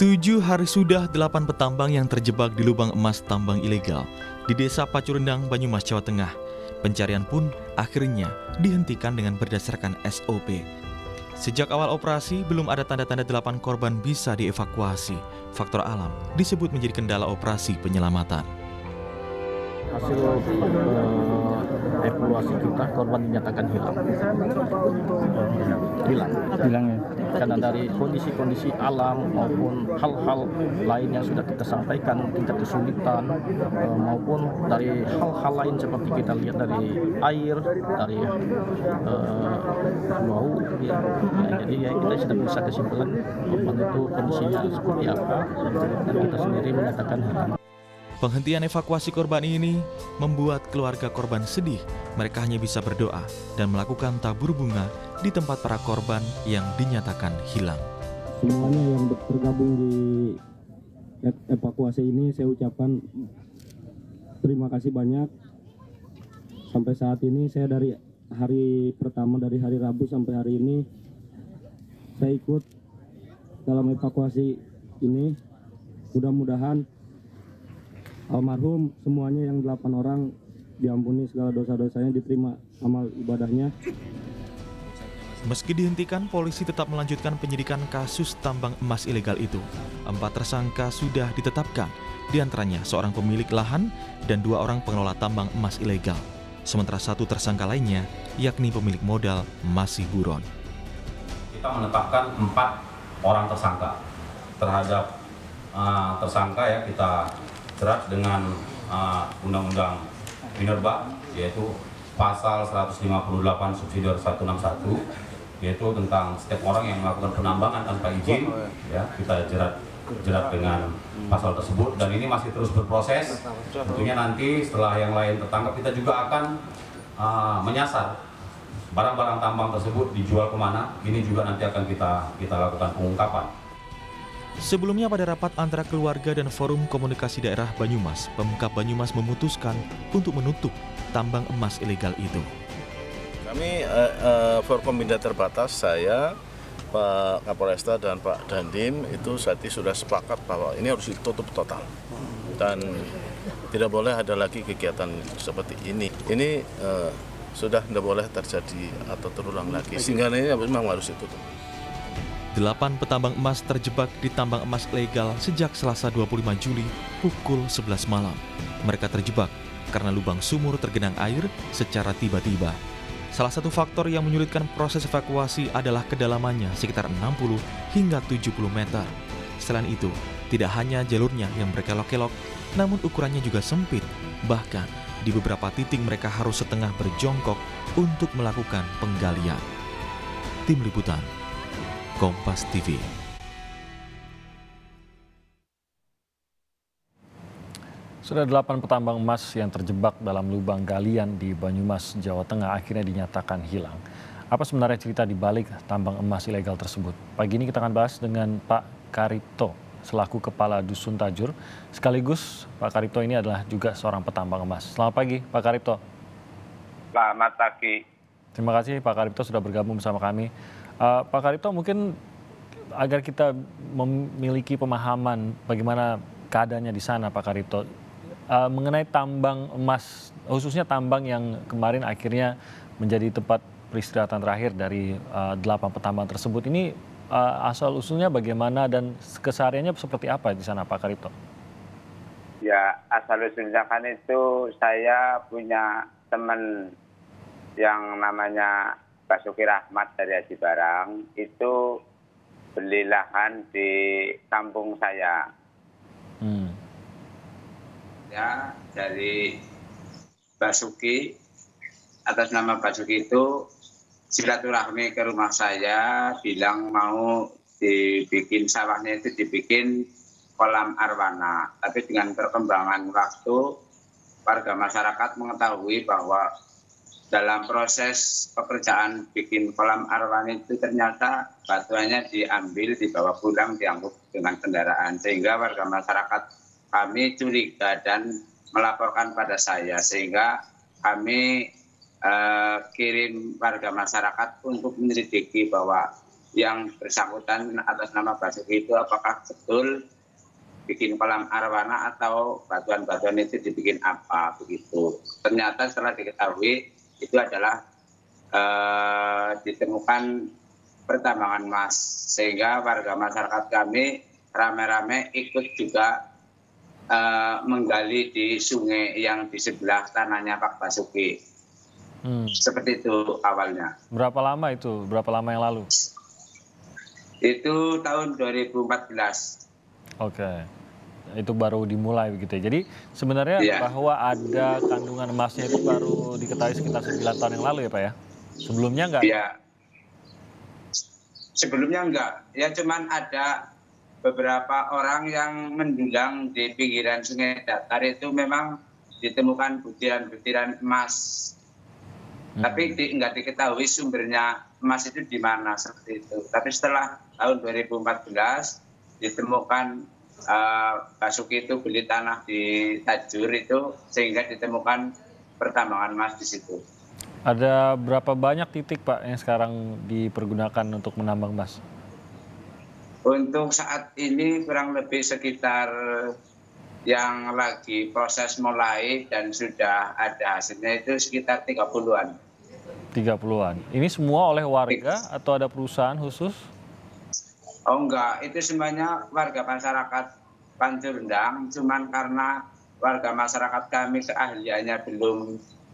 7 hari sudah 8 petambang yang terjebak di lubang emas tambang ilegal di Desa Pacurendang, Banyumas, Jawa Tengah. Pencarian pun akhirnya dihentikan dengan berdasarkan SOP. Sejak awal operasi, belum ada tanda-tanda 8 korban bisa dievakuasi. Faktor alam disebut menjadi kendala operasi penyelamatan. Hasil evaluasi kita, korban dinyatakan hilang ya. Karena dari kondisi alam maupun hal-hal lain yang sudah kita sampaikan, tingkat kesulitan maupun dari hal-hal lain seperti kita lihat dari air, dari bau ya, jadi ya kita sudah bisa kesimpulan korban itu kondisinya seperti apa, dan kita sendiri menyatakan hilang. Penghentian evakuasi korban ini membuat keluarga korban sedih. Mereka hanya bisa berdoa dan melakukan tabur bunga di tempat para korban yang dinyatakan hilang. Semuanya yang tergabung di evakuasi ini saya ucapkan terima kasih banyak. Sampai saat ini saya dari hari pertama, dari hari Rabu sampai hari ini saya ikut dalam evakuasi ini. Mudah-mudahan almarhum semuanya yang 8 orang diampuni segala dosa-dosanya, diterima amal ibadahnya. Meski dihentikan, polisi tetap melanjutkan penyidikan kasus tambang emas ilegal itu. 4 tersangka sudah ditetapkan, diantaranya seorang pemilik lahan dan 2 orang pengelola tambang emas ilegal. Sementara 1 tersangka lainnya, yakni pemilik modal, masih buron. Kita menetapkan 4 orang tersangka. Terhadap tersangka ya kita jerat dengan Undang-Undang Minerba, yaitu pasal 158 subsidiar 161, yaitu tentang setiap orang yang melakukan penambangan tanpa izin, ya kita jerat dengan pasal tersebut, dan ini masih terus berproses. Tentunya nanti setelah yang lain tertangkap, kita juga akan menyasar barang-barang tambang tersebut dijual kemana. Ini juga nanti akan kita lakukan pengungkapan. Sebelumnya pada rapat antara keluarga dan Forum Komunikasi Daerah Banyumas, Pemkab Banyumas memutuskan untuk menutup tambang emas ilegal itu. Kami Forkominda terbatas, saya, Pak Kapolresta dan Pak Dandim itu saat ini sudah sepakat bahwa ini harus ditutup total dan tidak boleh ada lagi kegiatan seperti ini. Ini sudah tidak boleh terjadi atau terulang lagi, sehingga ini memang harus ditutup. 8 petambang emas terjebak di tambang emas ilegal sejak Selasa 25 Juli pukul 11 malam. Mereka terjebak karena lubang sumur tergenang air secara tiba-tiba. Salah satu faktor yang menyulitkan proses evakuasi adalah kedalamannya sekitar 60 hingga 70 meter. Selain itu, tidak hanya jalurnya yang berkelok-kelok, namun ukurannya juga sempit. Bahkan, di beberapa titik mereka harus setengah berjongkok untuk melakukan penggalian. Tim Liputan Kompas TV. Sudah 8 petambang emas yang terjebak dalam lubang galian di Banyumas, Jawa Tengah akhirnya dinyatakan hilang. Apa sebenarnya cerita di balik tambang emas ilegal tersebut? Pagi ini kita akan bahas dengan Pak Karipto, selaku Kepala Dusun Tajur. Sekaligus Pak Karipto ini adalah juga seorang petambang emas. Selamat pagi Pak Karipto. Selamat pagi. Terima kasih Pak Karipto sudah bergabung bersama kami. Pak Karipto, mungkin agar kita memiliki pemahaman bagaimana keadaannya di sana Pak Karipto, mengenai tambang emas, khususnya tambang yang kemarin akhirnya menjadi tempat peristirahatan terakhir dari 8 petambang tersebut, ini asal-usulnya bagaimana dan kesehariannya seperti apa di sana Pak Karipto? Ya, asal-usulnya kan itu saya punya teman yang namanya Basuki Rahmat dari Haji Barang, itu beli lahan di kampung saya. Ya, dari Basuki, atas nama Basuki itu silaturahmi ke rumah saya, bilang mau dibikin sawahnya itu dibikin kolam arwana. Tapi dengan perkembangan waktu, warga masyarakat mengetahui bahwa dalam proses pekerjaan bikin kolam arwana itu ternyata batuannya dibawa pulang, diangkut dengan kendaraan. Sehingga warga masyarakat kami curiga dan melaporkan pada saya. Sehingga kami kirim warga masyarakat untuk menyelidiki bahwa yang bersangkutan atas nama Basuki itu apakah betul bikin kolam arwana atau batuan-batuan itu dibikin apa begitu. Ternyata setelah diketahui itu adalah ditemukan pertambangan emas, sehingga warga masyarakat kami rame-rame ikut juga menggali di sungai yang di sebelah tanahnya Pak Basuki. Seperti itu awalnya. Berapa lama itu? Berapa lama yang lalu? Itu tahun 2014. Oke, itu baru dimulai begitu ya. Jadi sebenarnya bahwa ada kandungan emasnya itu baru diketahui sekitar 9 tahun yang lalu ya Pak ya? Sebelumnya enggak? Iya. Sebelumnya enggak. Ya cuman ada beberapa orang yang mendulang di pinggiran Sungai Datar itu memang ditemukan butiran-butiran emas. Tapi enggak diketahui sumbernya emas itu di mana seperti itu. Tapi setelah tahun 2014 ditemukan Basuki itu beli tanah di Tajur itu, sehingga ditemukan pertambangan emas di situ. Ada berapa banyak titik Pak yang sekarang dipergunakan untuk menambang emas? Untuk saat ini kurang lebih sekitar yang lagi proses mulai dan sudah ada hasilnya itu sekitar 30-an. 30-an. Ini semua oleh warga atau ada perusahaan khusus? Oh enggak, itu semuanya warga masyarakat Pancurendang, cuman karena warga masyarakat kami keahliannya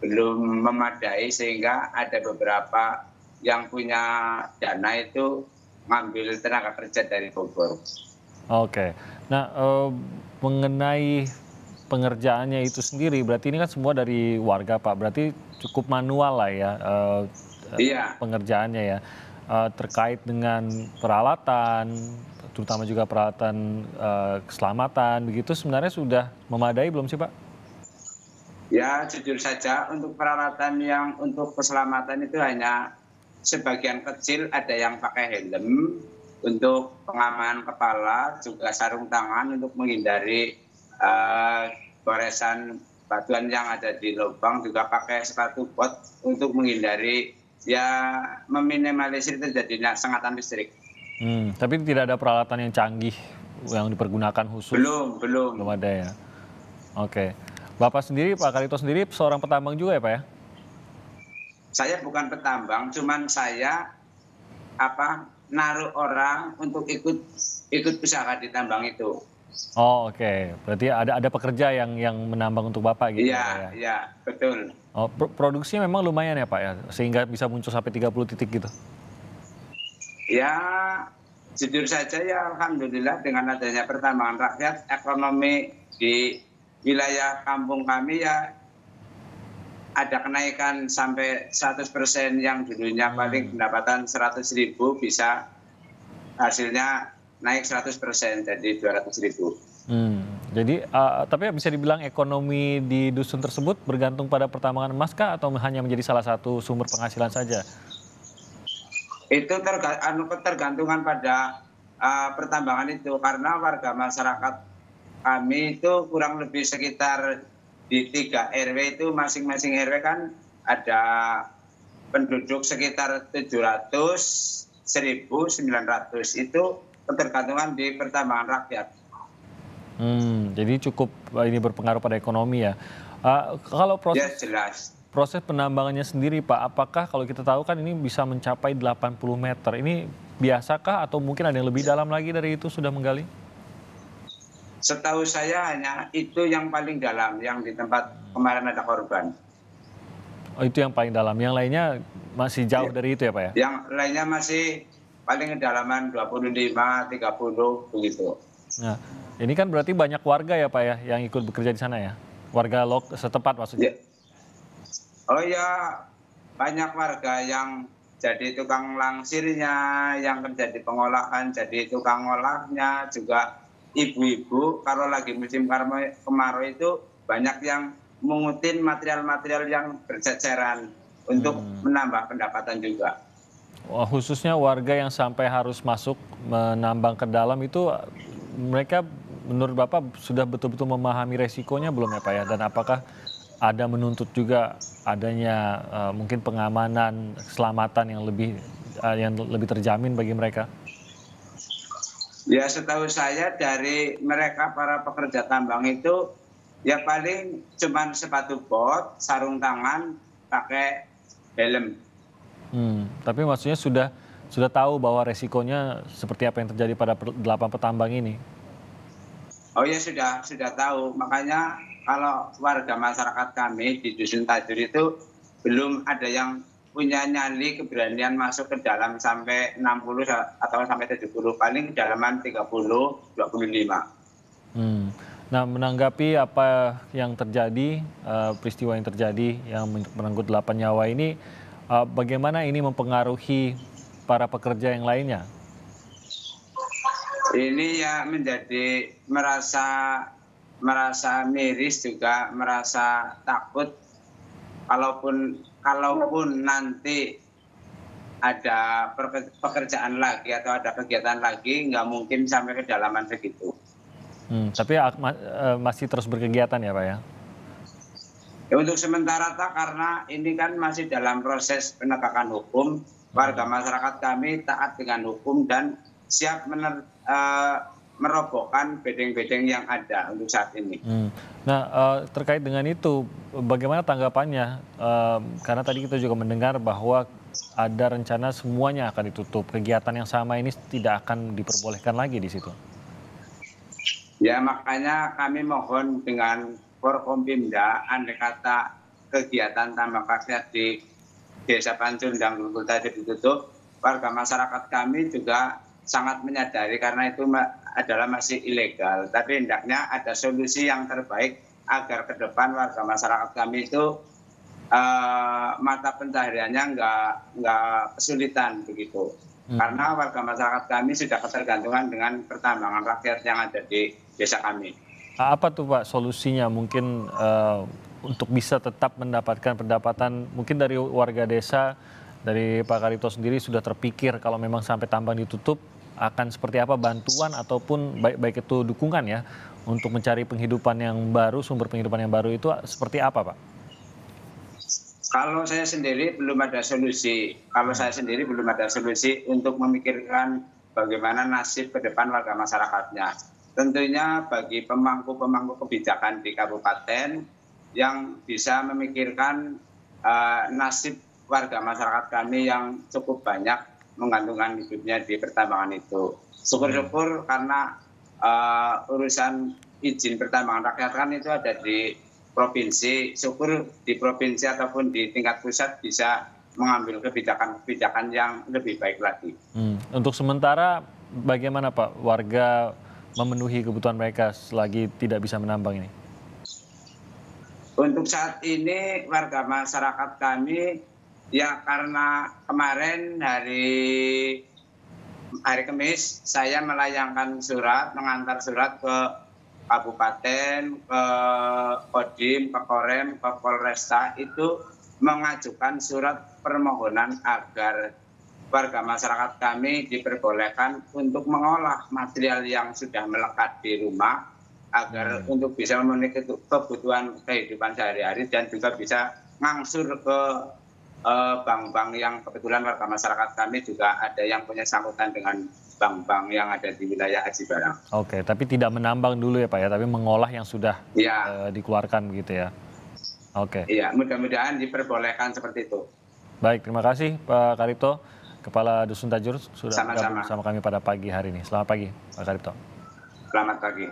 belum memadai, sehingga ada beberapa yang punya dana itu ngambil tenaga kerja dari Bogor. Oke. Nah, mengenai pengerjaannya itu sendiri, berarti ini kan semua dari warga Pak, berarti cukup manual lah ya pengerjaannya ya. Terkait dengan peralatan, terutama juga peralatan keselamatan, begitu sebenarnya sudah memadai belum sih Pak? Ya jujur saja untuk peralatan yang untuk keselamatan itu hanya sebagian kecil, ada yang pakai helm untuk pengamanan kepala, juga sarung tangan untuk menghindari goresan batuan yang ada di lubang, juga pakai sepatu bot untuk menghindari ya meminimalisir terjadinya sengatan listrik. Tapi tidak ada peralatan yang canggih yang dipergunakan khusus? Belum ada ya. Oke. Bapak sendiri, Pak Karito sendiri seorang petambang juga ya Pak ya? Saya bukan petambang, cuman saya naruh orang untuk ikut usaha di tambang itu. Oh oke. Berarti ada pekerja yang menambang untuk Bapak gitu ya? Iya, betul. Oh, produksinya memang lumayan ya Pak ya? Sehingga bisa muncul sampai 30 titik gitu? Ya, jujur saja ya alhamdulillah dengan adanya pertambangan rakyat, ekonomi di wilayah kampung kami ya ada kenaikan sampai 100%, yang dulunya paling pendapatan 100.000 bisa hasilnya naik 100% jadi 200.000. Jadi tapi bisa dibilang ekonomi di dusun tersebut bergantung pada pertambangan emas kah atau hanya menjadi salah satu sumber penghasilan saja? Itu tergantungan pada pertambangan itu, karena warga masyarakat kami itu kurang lebih sekitar di 3 RW itu, masing-masing RW kan ada penduduk sekitar 700, 1.900, itu ketergantungan di pertambangan rakyat. Jadi cukup ini berpengaruh pada ekonomi ya. Kalau proses penambangannya sendiri Pak, apakah kalau kita tahu kan ini bisa mencapai 80 meter, ini biasakah atau mungkin ada yang lebih dalam lagi dari itu sudah menggali? Setahu saya hanya itu yang paling dalam, yang di tempat kemarin ada korban. Oh itu yang paling dalam, yang lainnya masih jauh dari itu ya Pak ya? Yang lainnya masih paling kedalaman 25, 30 begitu. Nah ini kan berarti banyak warga ya Pak ya yang ikut bekerja di sana ya? Warga setempat maksudnya? Oh ya, banyak warga yang jadi tukang langsirnya, yang kerja di pengolahan jadi tukang olahnya, juga ibu-ibu kalau lagi musim kemarau itu banyak yang mengutin material-material yang berceceran untuk menambah pendapatan juga. Wah, khususnya warga yang sampai harus masuk menambang ke dalam itu, mereka menurut Bapak sudah betul-betul memahami resikonya belum ya Pak ya? Dan apakah ada menuntut juga adanya mungkin pengamanan keselamatan yang lebih yang lebih terjamin bagi mereka? Ya setahu saya dari mereka para pekerja tambang itu ya paling cuman sepatu bot, sarung tangan, pakai helm. Tapi maksudnya sudah tahu bahwa resikonya seperti apa yang terjadi pada 8 petambang ini? Oh ya sudah tahu. Makanya kalau warga masyarakat kami di Dusun Tajur itu belum ada yang punya nyali keberanian masuk ke dalam sampai 60 atau sampai 70, paling kedalaman 30, 25. Nah, menanggapi apa yang terjadi, peristiwa yang terjadi yang merenggut 8 nyawa ini, bagaimana ini mempengaruhi para pekerja yang lainnya? Ini ya menjadi merasa miris juga, merasa takut kalaupun nanti ada pekerjaan lagi atau ada kegiatan lagi, nggak mungkin sampai kedalaman segitu. Tapi masih terus berkegiatan ya Pak ya? Ya, untuk sementara karena ini kan masih dalam proses penegakan hukum, warga masyarakat kami taat dengan hukum dan siap merobohkan bedeng-bedeng yang ada untuk saat ini. Nah, terkait dengan itu, bagaimana tanggapannya? Karena tadi kita juga mendengar bahwa ada rencana semuanya akan ditutup. Kegiatan yang sama ini tidak akan diperbolehkan lagi di situ. Ya, makanya kami mohon dengan Forkompimda, andai kata kegiatan tambang rakyat di Desa Pancundang Bengkulu Tajur ditutup, warga masyarakat kami juga sangat menyadari karena itu adalah masih ilegal. Tapi hendaknya ada solusi yang terbaik agar ke depan warga masyarakat kami itu mata pencahariannya nggak kesulitan begitu. Karena warga masyarakat kami sudah ketergantungan dengan pertambangan rakyat yang ada di desa kami. Apa tuh Pak solusinya mungkin untuk bisa tetap mendapatkan pendapatan mungkin dari warga desa, dari Pak Karipto sendiri sudah terpikir kalau memang sampai tambang ditutup akan seperti apa bantuan ataupun baik itu dukungan ya untuk mencari penghidupan yang baru, sumber penghidupan yang baru itu seperti apa Pak? Kalau saya sendiri belum ada solusi. Kalau saya sendiri belum ada solusi untuk memikirkan bagaimana nasib ke depan warga masyarakatnya. Tentunya bagi pemangku-pemangku kebijakan di kabupaten yang bisa memikirkan nasib warga masyarakat kami yang cukup banyak menggantungkan hidupnya di pertambangan itu. Syukur-syukur karena urusan izin pertambangan rakyat kan itu ada di provinsi, syukur di provinsi ataupun di tingkat pusat bisa mengambil kebijakan-kebijakan yang lebih baik lagi. Untuk sementara bagaimana Pak warga memenuhi kebutuhan mereka selagi tidak bisa menambang ini? Untuk saat ini warga masyarakat kami ya karena kemarin hari Kamis saya melayangkan surat, mengantar surat ke kabupaten, ke Kodim, ke Korem, ke Polresta itu mengajukan surat permohonan agar warga masyarakat kami diperbolehkan untuk mengolah material yang sudah melekat di rumah agar untuk bisa memenuhi kebutuhan kehidupan sehari-hari dan juga bisa ngangsur ke bank-bank yang kebetulan warga masyarakat kami juga ada yang punya sangkutan dengan bank-bank yang ada di wilayah Aji Barang. Oke, tapi tidak menambang dulu ya Pak ya, tapi mengolah yang sudah dikeluarkan begitu ya. Oke. Iya, mudah-mudahan diperbolehkan seperti itu. Baik, terima kasih Pak Karipto, Kepala Dusun Tajur sudah Sama-sama bergabung bersama kami pada pagi hari ini. Selamat pagi Pak Karipto. Selamat pagi.